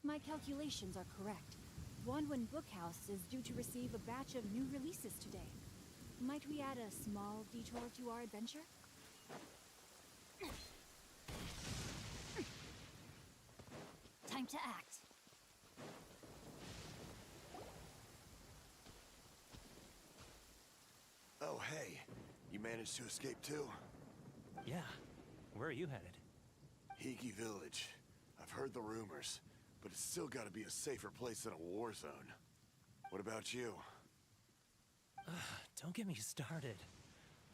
my calculations are correct, Wanwen Bookhouse is due to receive a batch of new releases today. Might we add a small detour to our adventure? Time to act. Oh, hey. You managed to escape too? Yeah. Where are you headed? Hiki Village. I've heard the rumors, but it's still gotta be a safer place than a war zone. What about you? Don't get me started.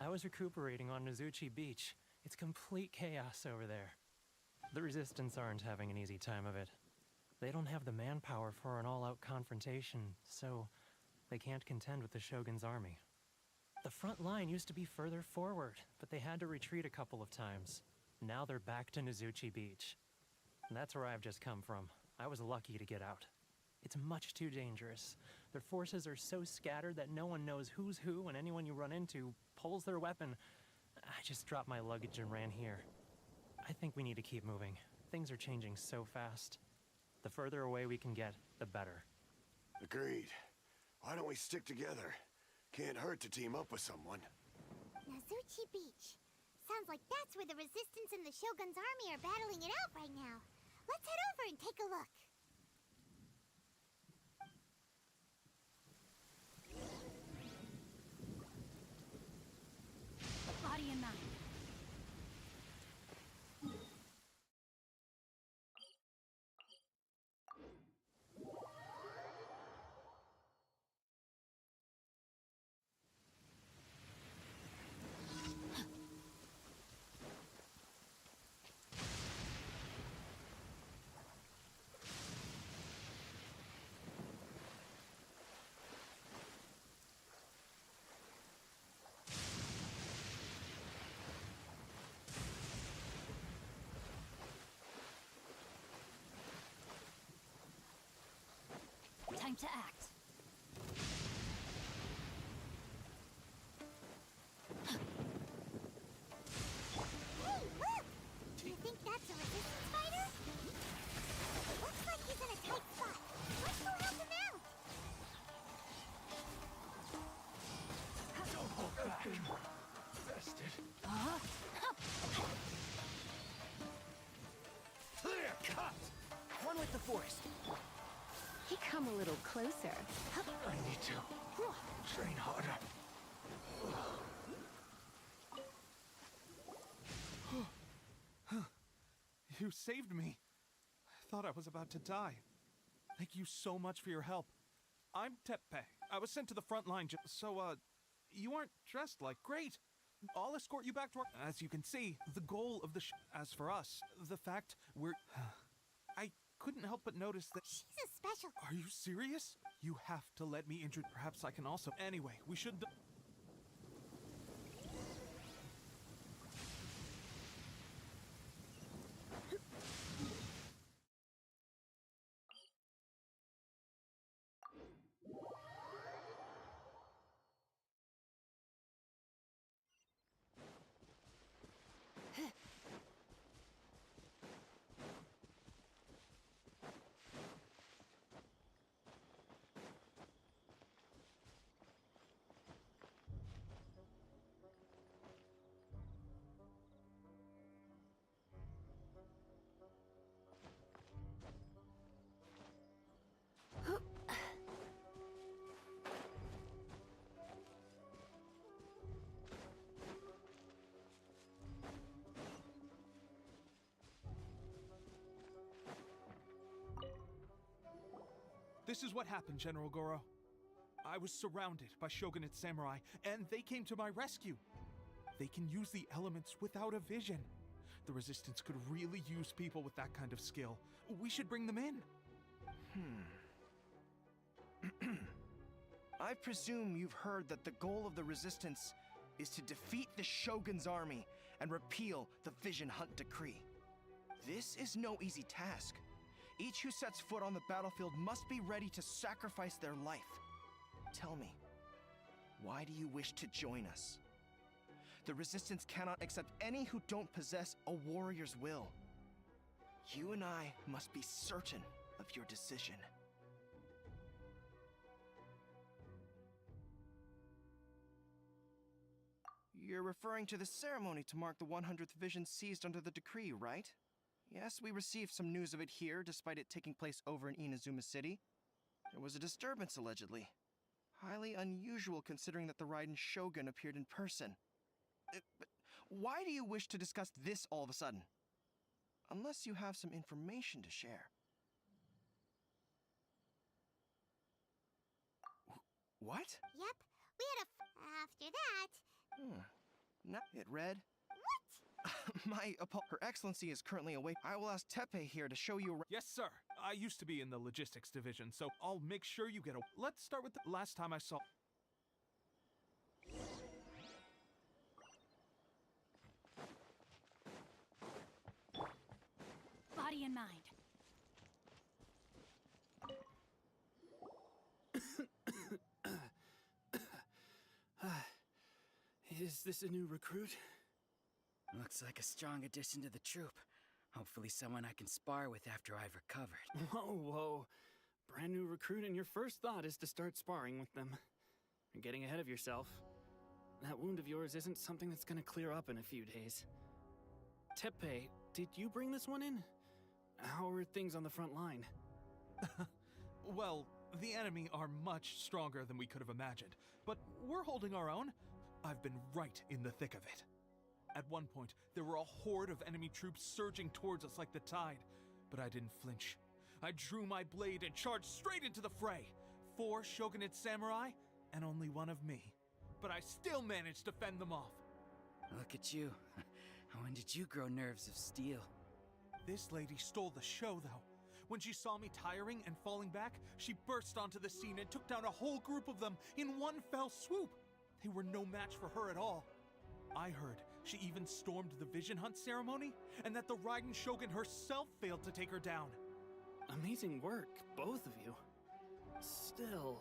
I was recuperating on Nozuchi Beach. It's complete chaos over there. The Resistance aren't having an easy time of it. They don't have the manpower for an all-out confrontation, so they can't contend with the Shogun's army. The front line used to be further forward, but they had to retreat a couple of times. Now they're back to Nozuchi Beach. That's where I've just come from. I was lucky to get out. It's much too dangerous. Their forces are so scattered that no one knows who's who, and anyone you run into pulls their weapon. I just dropped my luggage and ran here. I think we need to keep moving. Things are changing so fast. The further away we can get, the better. Agreed. Why don't we stick together? Can't hurt to team up with someone. Nozuchi Beach. Sounds like that's where the Resistance and the Shogun's army are battling it out right now. Let's head over and take a look. Body in mind. Time to act. Hey, look! Do you think that's a Resistance fighter? Looks like he's in a tight spot. Let's go help him out! Don't hold back. Bested. Clear cut! One with the force. He come a little closer. I need to train harder. You saved me. I thought I was about to die. Thank you so much for your help. I'm Teppei. I was sent to the front line you aren't dressed like great. I'll escort you back to our... As you can see, the goal of the as for us, the fact we're... I couldn't help but notice that... She's a special... Are you serious? You have to let me introduce... Perhaps I can also... Anyway, we should... This is what happened, General Goro. I was surrounded by Shogunate samurai, and they came to my rescue. They can use the elements without a vision. The Resistance could really use people with that kind of skill. We should bring them in. I presume you've heard that the goal of the Resistance is to defeat the Shogun's army and repeal the Vision Hunt Decree. This is no easy task. Each who sets foot on the battlefield must be ready to sacrifice their life. Tell me, why do you wish to join us? The Resistance cannot accept any who don't possess a warrior's will. You and I must be certain of your decision. You're referring to the ceremony to mark the 100th vision seized under the decree, right? Yes, we received some news of it here, despite it taking place over in Inazuma City. There was a disturbance, allegedly. Highly unusual considering that the Raiden Shogun appeared in person. But why do you wish to discuss this all of a sudden? Unless you have some information to share. What? Yep, we had after that. Not it read. What? Her Excellency is currently away. I will ask Teppei here to show you. Yes, sir. I used to be in the logistics division, so I'll make sure you get a. Let's start with the last time I saw. Body and mind. Is this a new recruit? Looks like a strong addition to the troop. Hopefully someone I can spar with after I've recovered. Whoa. Brand new recruit and your first thought is to start sparring with them. You're getting ahead of yourself. That wound of yours isn't something that's gonna clear up in a few days. Teppei, did you bring this one in? How are things on the front line? Well, the enemy are much stronger than we could have imagined, but we're holding our own. I've been right in the thick of it. At one point, there were a horde of enemy troops surging towards us like the tide, but I didn't flinch. I drew my blade and charged straight into the fray. 4 shogunate samurai, and only one of me. But I still managed to fend them off. Look at you. When did you grow nerves of steel? This lady stole the show, though. When she saw me tiring and falling back, she burst onto the scene and took down a whole group of them in one fell swoop. They were no match for her at all. I heard she even stormed the Vision Hunt ceremony, and that the Raiden Shogun herself failed to take her down. Amazing work, both of you. Still,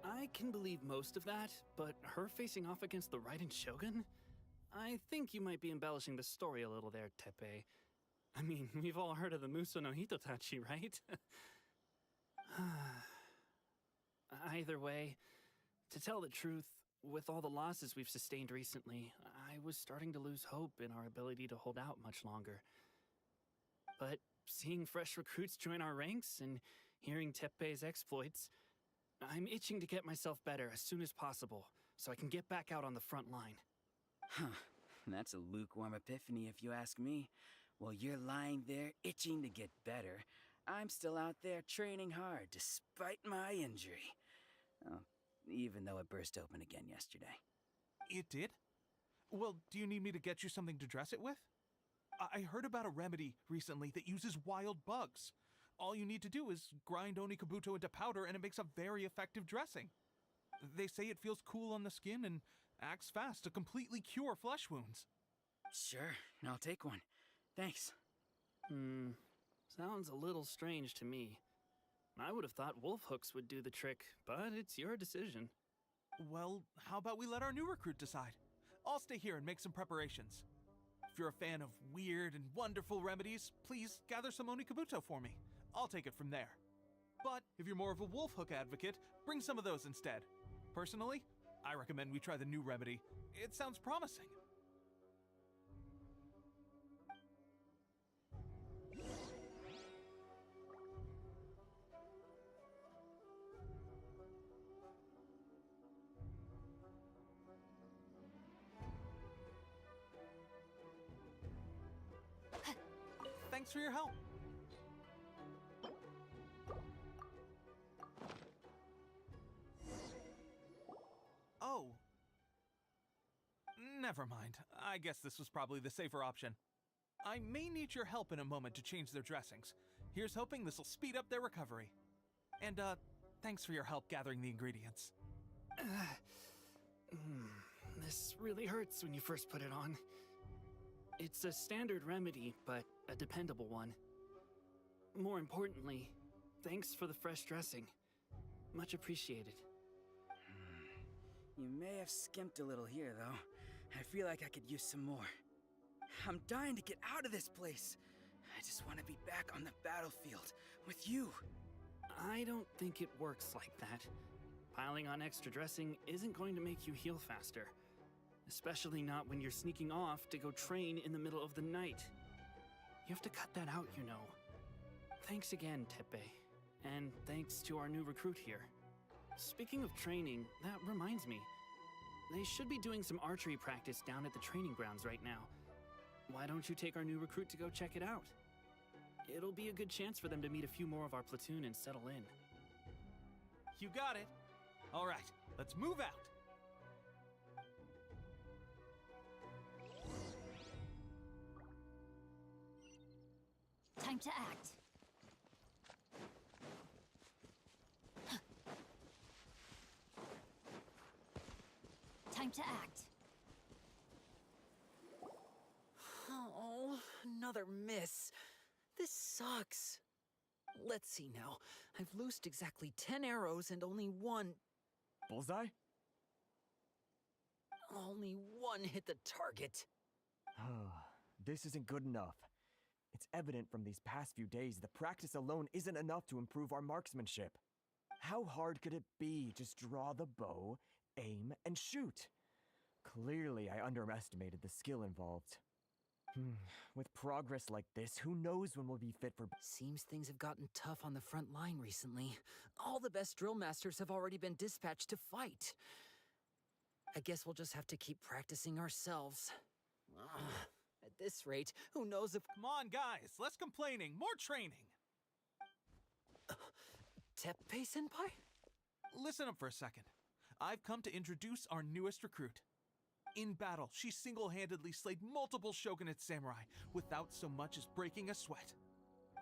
I can believe most of that, but her facing off against the Raiden Shogun? I think you might be embellishing the story a little there, Teppei. I mean, we've all heard of the Muso no Hitotachi, right? Either way, to tell the truth, with all the losses we've sustained recently, I was starting to lose hope in our ability to hold out much longer. But seeing fresh recruits join our ranks and hearing Teppei's exploits, I'm itching to get myself better as soon as possible, so I can get back out on the front line. Huh. That's a lukewarm epiphany if you ask me. While you're lying there itching to get better, I'm still out there training hard despite my injury. Oh, even though it burst open again yesterday. It did? Well, do you need me to get you something to dress it with? I heard about a remedy recently that uses wild bugs. All you need to do is grind Onikabuto into powder and it makes a very effective dressing. They say it feels cool on the skin and acts fast to completely cure flesh wounds. Sure, I'll take one. Thanks. Sounds a little strange to me. I would have thought wolf hooks would do the trick, but it's your decision. Well, how about we let our new recruit decide? I'll stay here and make some preparations. If you're a fan of weird and wonderful remedies, please gather some Onikabuto for me. I'll take it from there. But if you're more of a wolf hook advocate, bring some of those instead. Personally, I recommend we try the new remedy. It sounds promising. Thanks for your help. Oh. Never mind. I guess this was probably the safer option. I may need your help in a moment to change their dressings. Here's hoping this'll speed up their recovery. And, thanks for your help gathering the ingredients. This really hurts when you first put it on. It's a standard remedy, but a dependable one. More importantly, thanks for the fresh dressing. Much appreciated. You may have skimped a little here, though. I feel like I could use some more. I'm dying to get out of this place. I just want to be back on the battlefield with you. I don't think it works like that. Piling on extra dressing isn't going to make you heal faster. Especially not when you're sneaking off to go train in the middle of the night. You have to cut that out, you know. Thanks again, Tepe. And thanks to our new recruit here. Speaking of training, that reminds me. They should be doing some archery practice down at the training grounds right now. Why don't you take our new recruit to go check it out? It'll be a good chance for them to meet a few more of our platoon and settle in. You got it. All right, let's move out. Time to act. Time to act. Oh, another miss. This sucks. Let's see now. I've loosed exactly 10 arrows and only one... Bullseye? Only one hit the target. This isn't good enough. It's evident from these past few days the practice alone isn't enough to improve our marksmanship. How hard could it be? Just draw the bow, aim, and shoot. Clearly, I underestimated the skill involved. With progress like this, who knows when we'll be fit for... Seems things have gotten tough on the front line recently. All the best drill masters have already been dispatched to fight. I guess we'll just have to keep practicing ourselves. At this rate, who knows if... Come on, guys, less complaining, more training. Teppei-senpai? Listen up for a second. I've come to introduce our newest recruit. In battle, she single-handedly slayed multiple shogunate samurai without so much as breaking a sweat.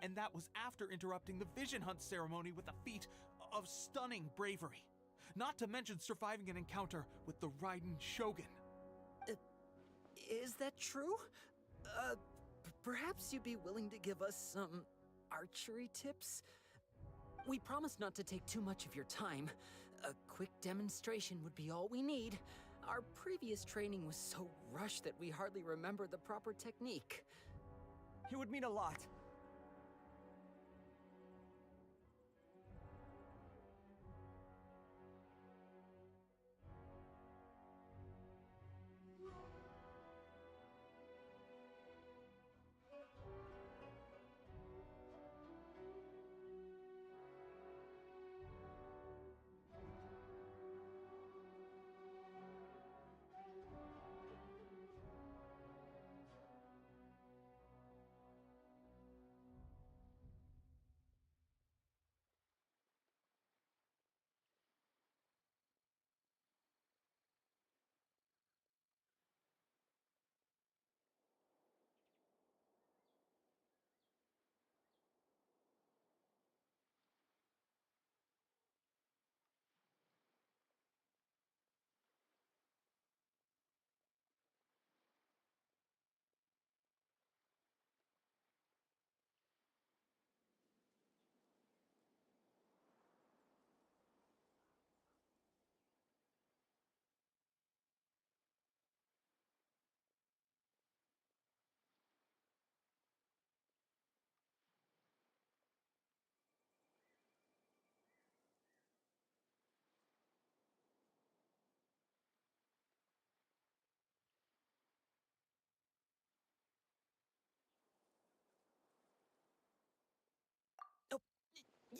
And that was after interrupting the vision hunt ceremony with a feat of stunning bravery. Not to mention surviving an encounter with the Raiden Shogun. Is that true? Perhaps you'd be willing to give us some archery tips? We promise not to take too much of your time. A quick demonstration would be all we need. Our previous training was so rushed that we hardly remember the proper technique. It would mean a lot.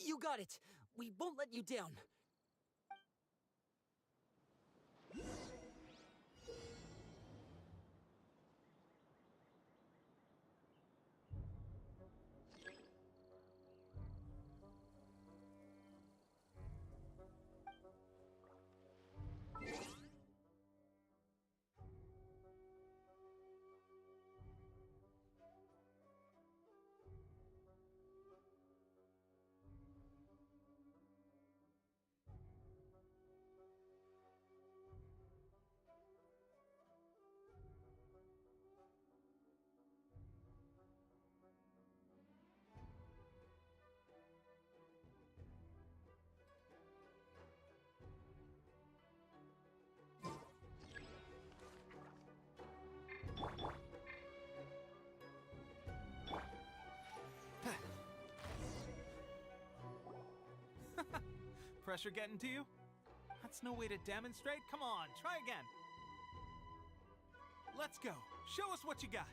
You got it! We won't let you down! pressure getting to you? That's no way to demonstrate. Come on, try again. Let's go. Show us what you got.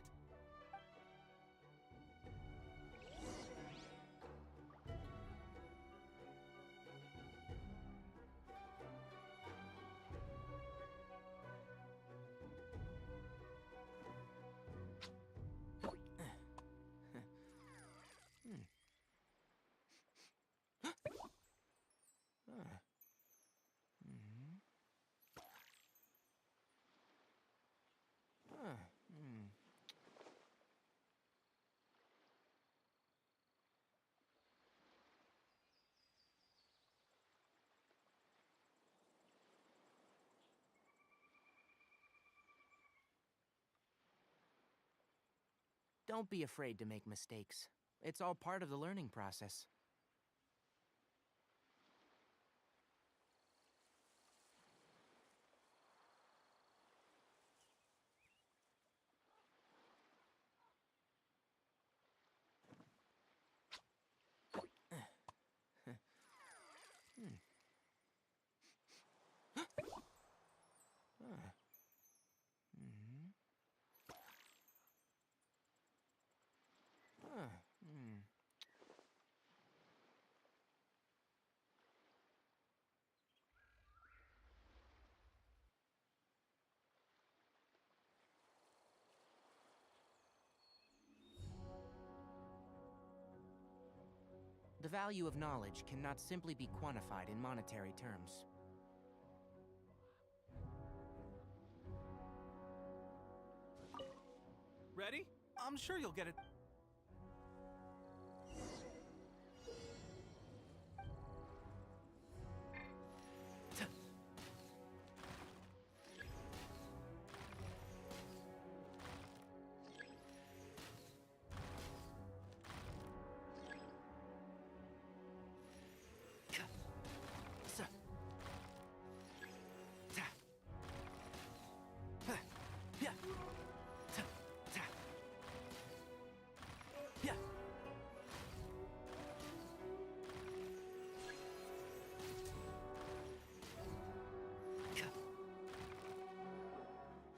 Don't be afraid to make mistakes. It's all part of the learning process. The value of knowledge cannot simply be quantified in monetary terms. Ready? I'm sure you'll get it.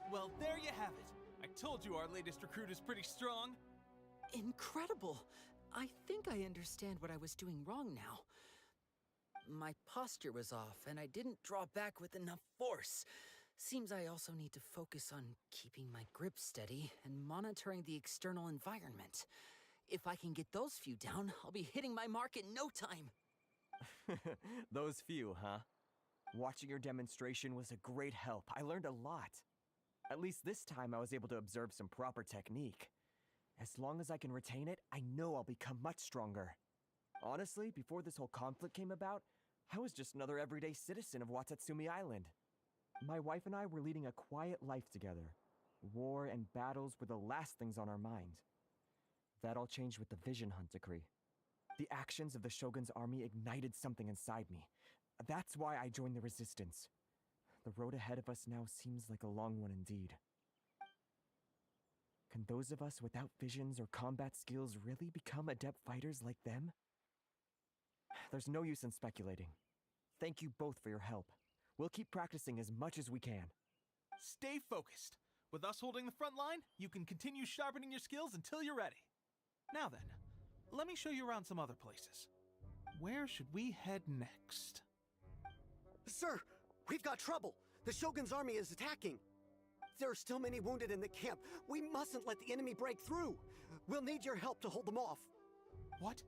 Well, there you have it. I told you our latest recruit is pretty strong. Incredible! I think I understand what I was doing wrong now. My posture was off, and I didn't draw back with enough force. Seems I also need to focus on keeping my grip steady and monitoring the external environment. If I can get those few down, I'll be hitting my mark in no time. Those few, huh? Watching your demonstration was a great help. I learned a lot. At least this time I was able to observe some proper technique. As long as I can retain it, I know I'll become much stronger. Honestly, before this whole conflict came about, I was just another everyday citizen of Watatsumi Island. My wife and I were leading a quiet life together. War and battles were the last things on our mind. That all changed with the Vision Hunt decree. The actions of the Shogun's army ignited something inside me. That's why I joined the resistance. The road ahead of us now seems like a long one indeed. Can those of us without visions or combat skills really become adept fighters like them? There's no use in speculating. Thank you both for your help. We'll keep practicing as much as we can. Stay focused. With us holding the front line, you can continue sharpening your skills until you're ready. Now then, let me show you around some other places. Where should we head next? Sir, we've got trouble. The Shogun's army is attacking. There are still many wounded in the camp. We mustn't let the enemy break through. We'll need your help to hold them off. What?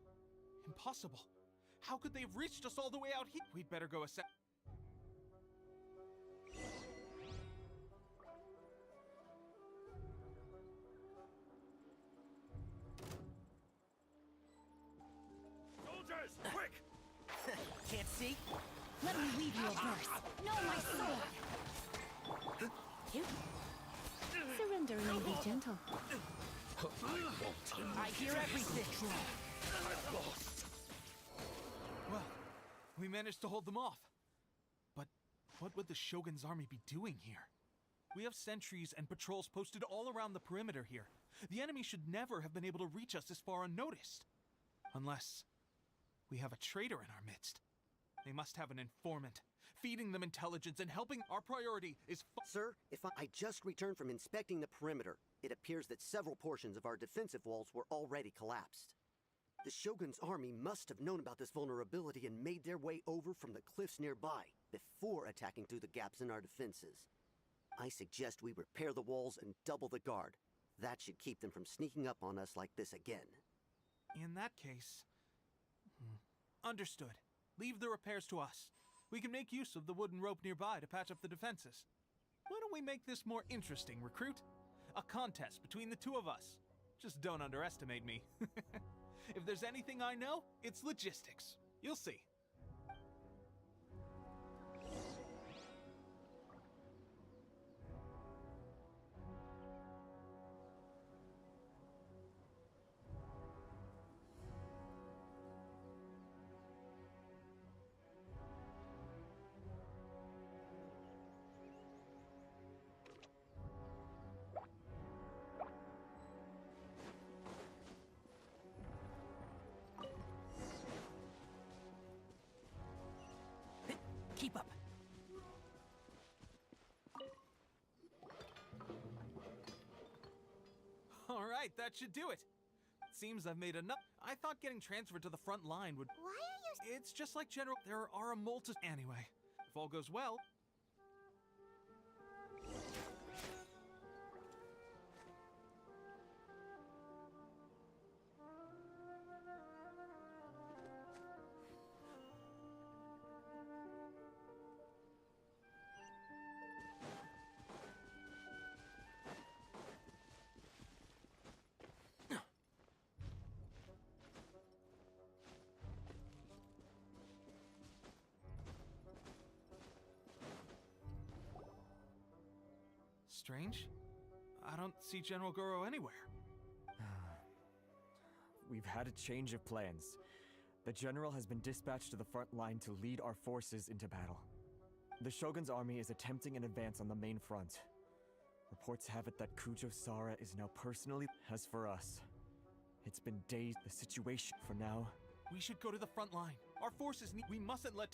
Impossible. How could they have reached us all the way out here? We'd better go assess. Soldiers, quick! Can't see? Let me weave you a verse. No, my sword! You? Surrender and be gentle. I hear everything! I've lost. Well, we managed to hold them off. But what would the Shogun's army be doing here? We have sentries and patrols posted all around the perimeter here. The enemy should never have been able to reach us this far unnoticed. Unless we have a traitor in our midst. They must have an informant. Feeding them intelligence and helping our priority is Sir, I just returned from inspecting the perimeter. It appears that several portions of our defensive walls were already collapsed. The Shogun's army must have known about this vulnerability and made their way over from the cliffs nearby before attacking through the gaps in our defenses. I suggest we repair the walls and double the guard. That should keep them from sneaking up on us like this again. In that case... Understood. Leave the repairs to us. We can make use of the wooden rope nearby to patch up the defenses. Why don't we make this more interesting, recruit? A contest between the two of us. Just don't underestimate me. If there's anything I know, it's logistics. You'll see. Keep up. All right, that should do it. Seems I've made enough. I thought getting transferred to the front line would... Why are you... It's just like General... There are a multitude... Anyway, if all goes well... Strange. I don't see General Goro anywhere. We've had a change of plans. The general has been dispatched to the front line to lead our forces into battle. The Shogun's army is attempting an advance on the main front. Reports have it that Kujo Sara is now personally... As for us, it's been days. The situation for now... We should go to the front line. Our forces need... We mustn't let...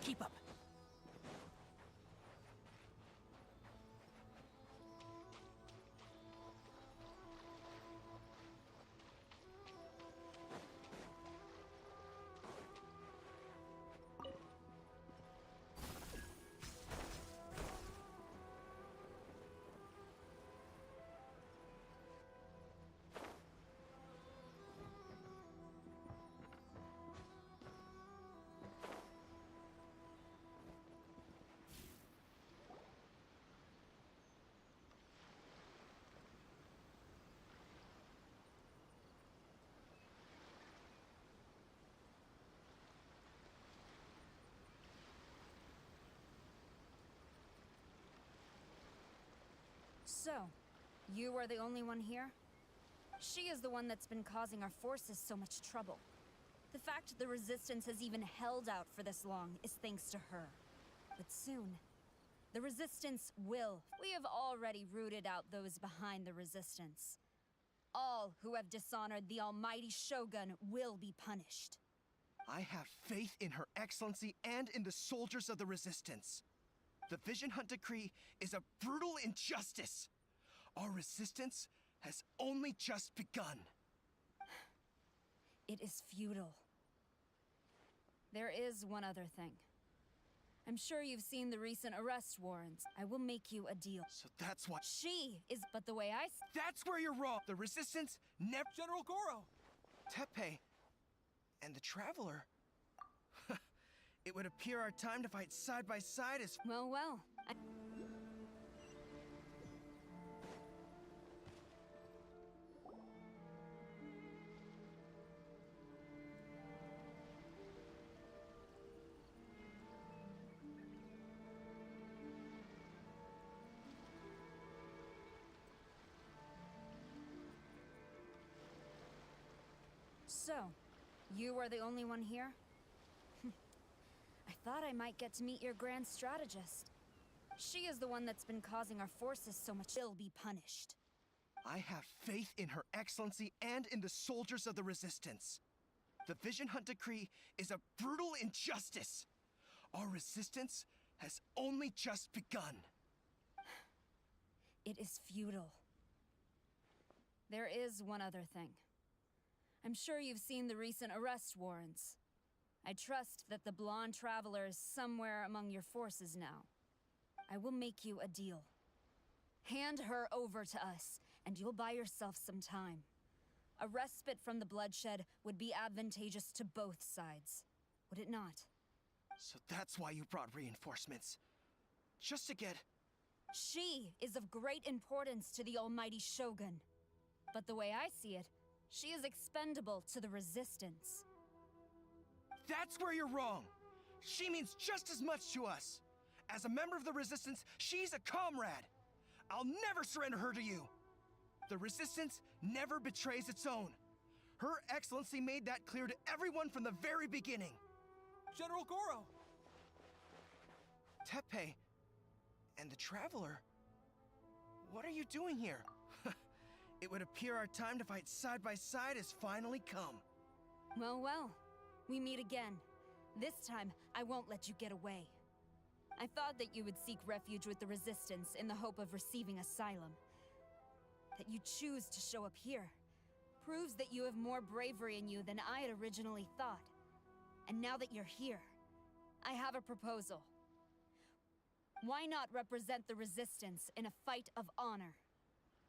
Keep up. So, you are the only one here? She is the one that's been causing our forces so much trouble. The fact the Resistance has even held out for this long is thanks to her. But soon, the Resistance will. We have already rooted out those behind the Resistance. All who have dishonored the almighty Shogun will be punished. I have faith in Her Excellency and in the soldiers of the Resistance. The Vision Hunt Decree is a brutal injustice. Our resistance has only just begun. It is futile. There is one other thing. I'm sure you've seen the recent arrest warrants. I will make you a deal. So that's why. She is, but the way That's where you're wrong. The Resistance never. General Goro! Tepe and the Traveler. It would appear our time to fight side by side is. Well. So, you are the only one here? I thought I might get to meet your grand strategist. She is the one that's been causing our forces so much. She'll be punished. I have faith in Her Excellency and in the soldiers of the Resistance. The Vision Hunt Decree is a brutal injustice. Our resistance has only just begun. It is futile. There is one other thing. I'm sure you've seen the recent arrest warrants. I trust that the blonde traveler is somewhere among your forces now. I will make you a deal. Hand her over to us, and you'll buy yourself some time. A respite from the bloodshed would be advantageous to both sides, would it not? So that's why you brought reinforcements. Just to get... She is of great importance to the almighty Shogun. But the way I see it, she is expendable to the Resistance. That's where you're wrong. She means just as much to us. As a member of the Resistance, she's a comrade. I'll never surrender her to you. The Resistance never betrays its own. Her Excellency made that clear to everyone from the very beginning. General Goro! Tepe and the Traveler. What are you doing here? It would appear our time to fight side by side has finally come. Well. We meet again. This time, I won't let you get away. I thought that you would seek refuge with the Resistance in the hope of receiving asylum. That you choose to show up here proves that you have more bravery in you than I had originally thought. And now that you're here, I have a proposal. Why not represent the Resistance in a fight of honor?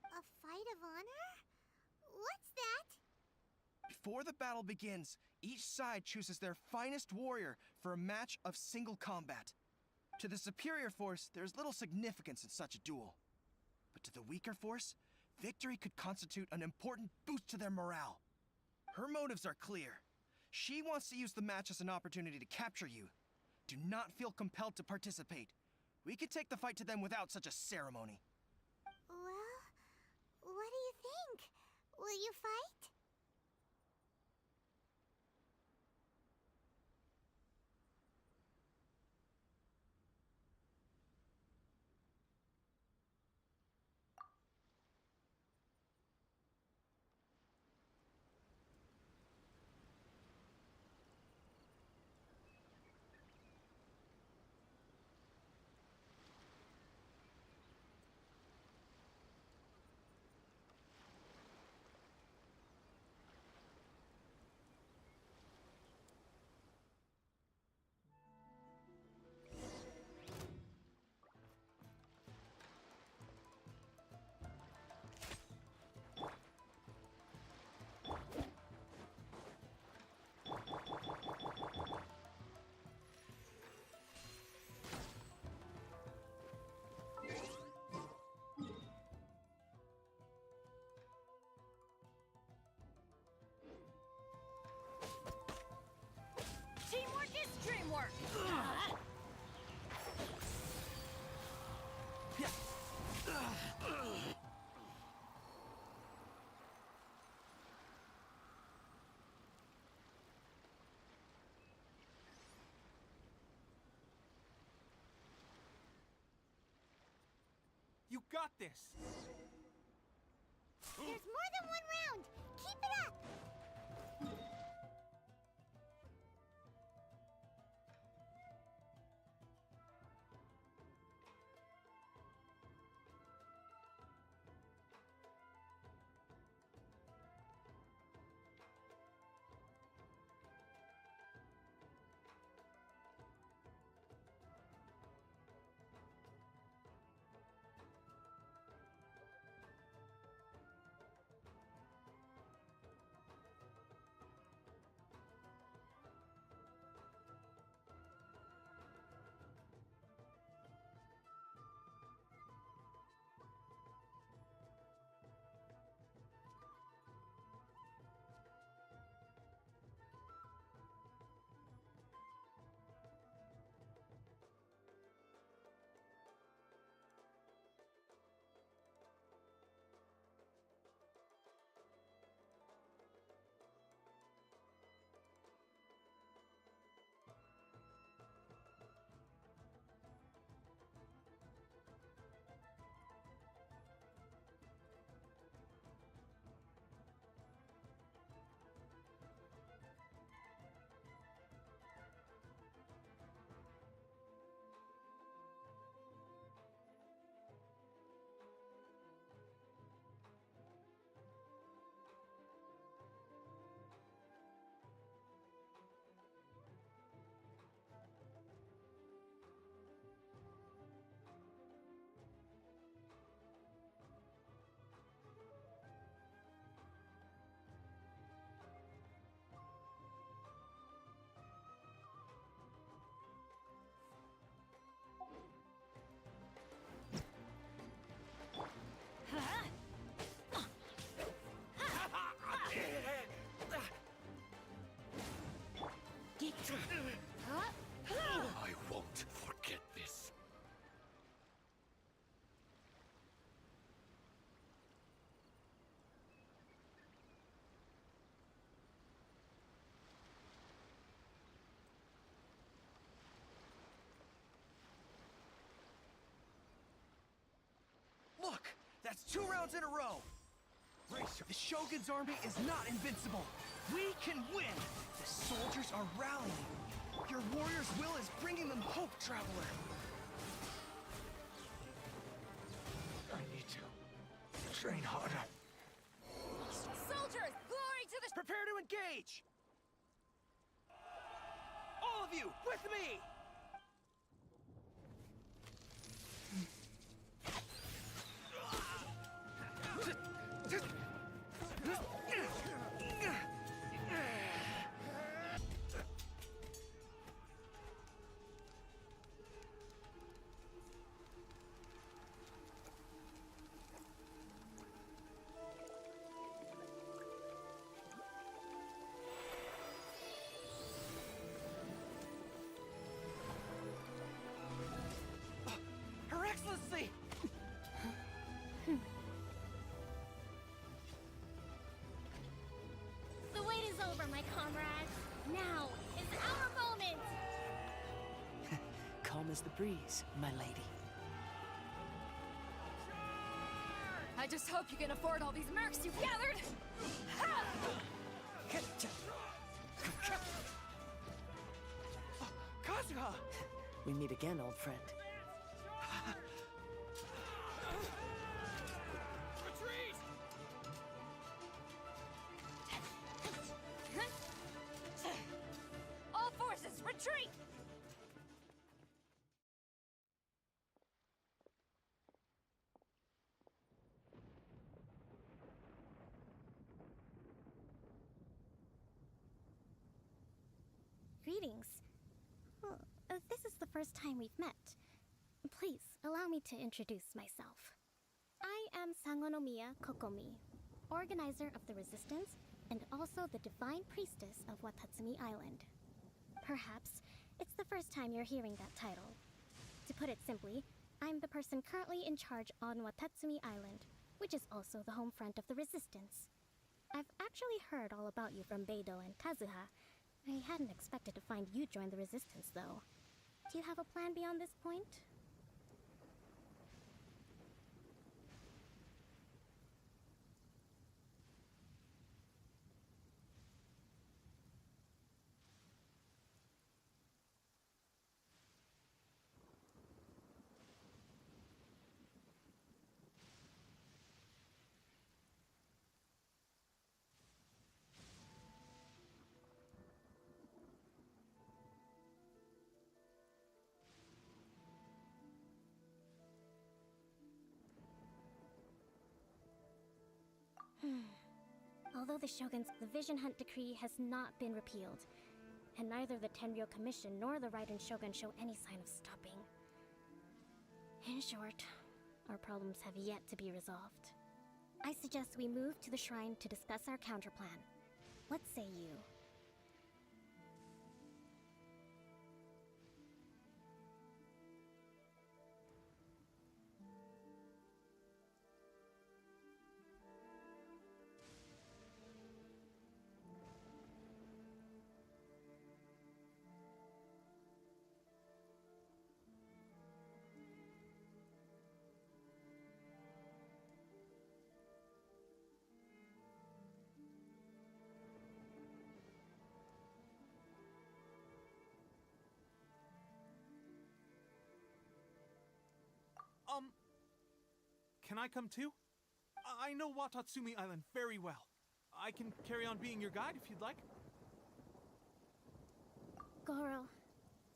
A fight of honor? What's that? Before the battle begins, each side chooses their finest warrior for a match of single combat. To the superior force, there's little significance in such a duel. But to the weaker force, victory could constitute an important boost to their morale. Her motives are clear. She wants to use the match as an opportunity to capture you. Do not feel compelled to participate. We could take the fight to them without such a ceremony. Well, what do you think? Will you fight? Teamwork is dreamwork! You got this! There's more than one round! Keep it up! Look! That's 2 rounds in a row! The Shogun's army is not invincible! We can win! The soldiers are rallying! Your warrior's will is bringing them hope, Traveler! I need to train harder. Soldiers, glory to the... Prepare to engage! All of you, with me! Her Excellency! The wait is over, my comrades. Now is our moment. Calm as the breeze, my lady. I just hope you can afford all these mercs you've gathered! Ha! Kazuha! We meet again, old friend. Retreat! All forces, retreat! Greetings. Well, this is the first time we've met. Please, allow me to introduce myself. I am Sangonomiya Kokomi, organizer of the Resistance and also the Divine Priestess of Watatsumi Island. Perhaps it's the first time you're hearing that title. To put it simply, I'm the person currently in charge on Watatsumi Island, which is also the home front of the Resistance. I've actually heard all about you from Beidou and Kazuha. I hadn't expected to find you join the Resistance, though. Do you have a plan beyond this point? Although the Shogun's Vision Hunt decree has not been repealed, and neither the Tenryo Commission nor the Raiden Shogun show any sign of stopping. In short, our problems have yet to be resolved. I suggest we move to the shrine to discuss our counterplan. What say you? Can I come too? I know Watatsumi Island very well. I can carry on being your guide if you'd like. Goro,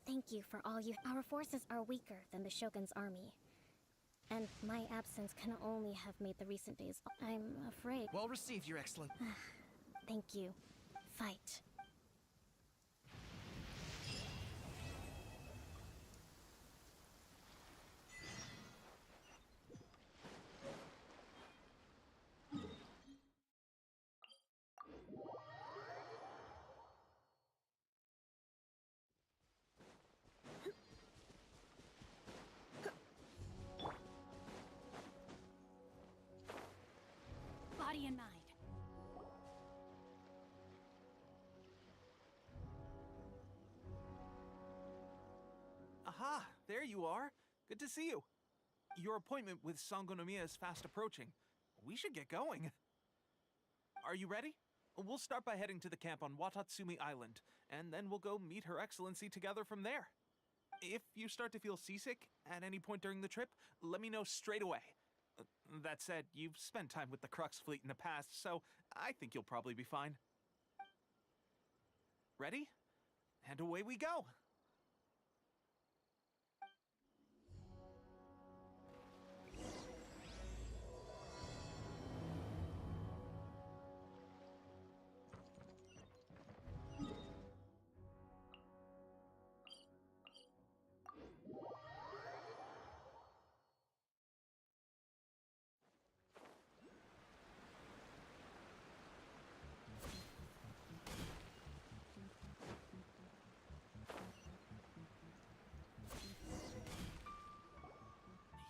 thank you for all you. Our forces are weaker than the Shogun's army. And my absence can only have made the recent days. I'm afraid. Well received, Your Excellency. Thank you. Fight. Body and mind. Aha, there you are. Good to see you. Your appointment with Sangonomiya is fast approaching. We should get going. Are you ready? We'll start by heading to the camp on Watatsumi Island, and then we'll go meet Her Excellency together from there. If you start to feel seasick at any point during the trip, let me know straight away. That said, you've spent time with the Crux fleet in the past, so I think you'll probably be fine. Ready? And away we go!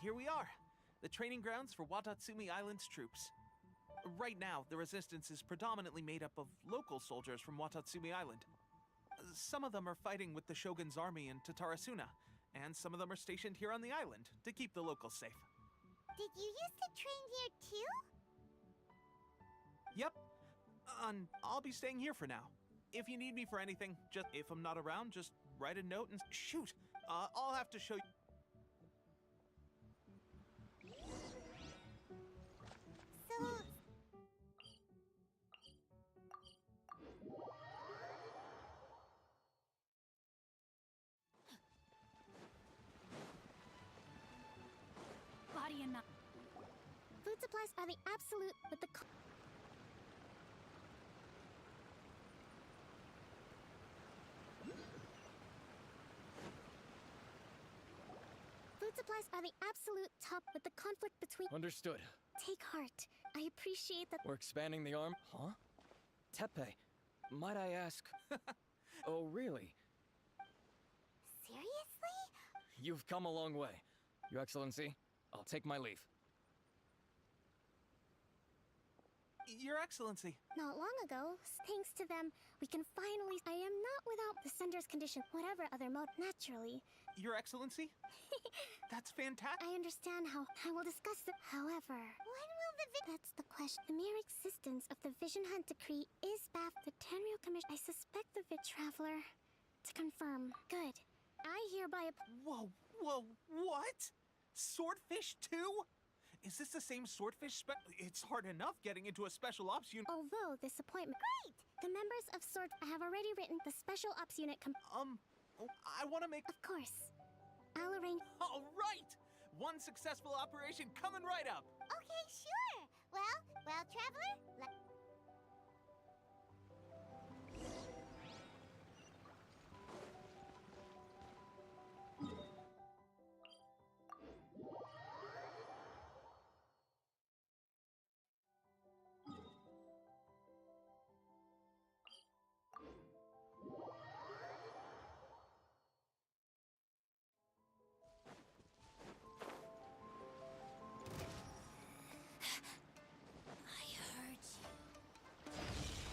Here we are, the training grounds for Watatsumi Island's troops. Right now, the resistance is predominantly made up of local soldiers from Watatsumi Island. Some of them are fighting with the Shogun's army in Tatarasuna, and some of them are stationed here on the island to keep the locals safe. Did you used to train here too? Yep, I'll be staying here for now. If you need me for anything, if I'm not around, just write a note and shoot. I'll have to show you. Body and mind. Food supplies are the absolute, but the Food supplies are the absolute top, but the conflict between... Understood. Take heart. I appreciate that... We're expanding the arm... Huh? Tepe, might I ask... Oh, really? Seriously? You've come a long way. Your Excellency, I'll take my leave. Your Excellency. Not long ago, thanks to them, we can finally... I am not without the sender's condition, whatever other mode, naturally. Your Excellency? That's fantastic. I understand how... I will discuss it. However... When will the That's the question. The mere existence of the Vision Hunt Decree is the Tenryou Commission. I suspect the Traveler. To confirm. Good. I hereby... Whoa, what? Swordfish 2? Is this the same swordfish It's hard enough getting into a special ops unit. Although this appointment... Great! The members of I have already written the special ops unit I want to make... Of course. I'll arrange... All right! One successful operation coming right up! Okay, sure! Well, Traveler,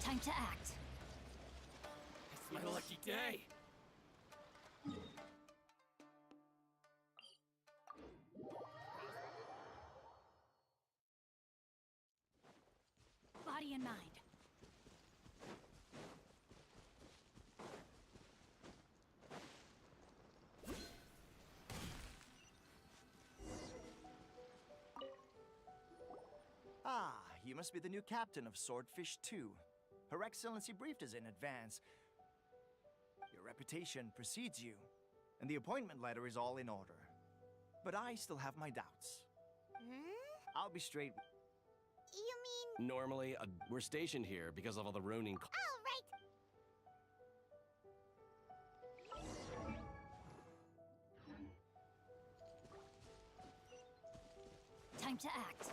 Time to act. It's my lucky day. Body and mind. Ah, you must be the new captain of Swordfish 2. Her Excellency briefed us in advance. Your reputation precedes you, and the appointment letter is all in order. But I still have my doubts. I'll be straight. You mean... Normally, we're stationed here because of all the Ronin... Oh, right! Time to act.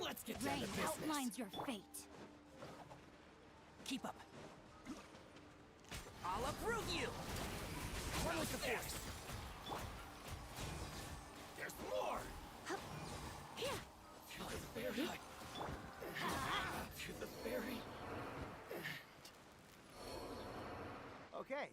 Let's get down Rain to business. outlines your fate. Keep up. I'll uproot you! One with the force! There's more! Here! To the very... To the very... Okay,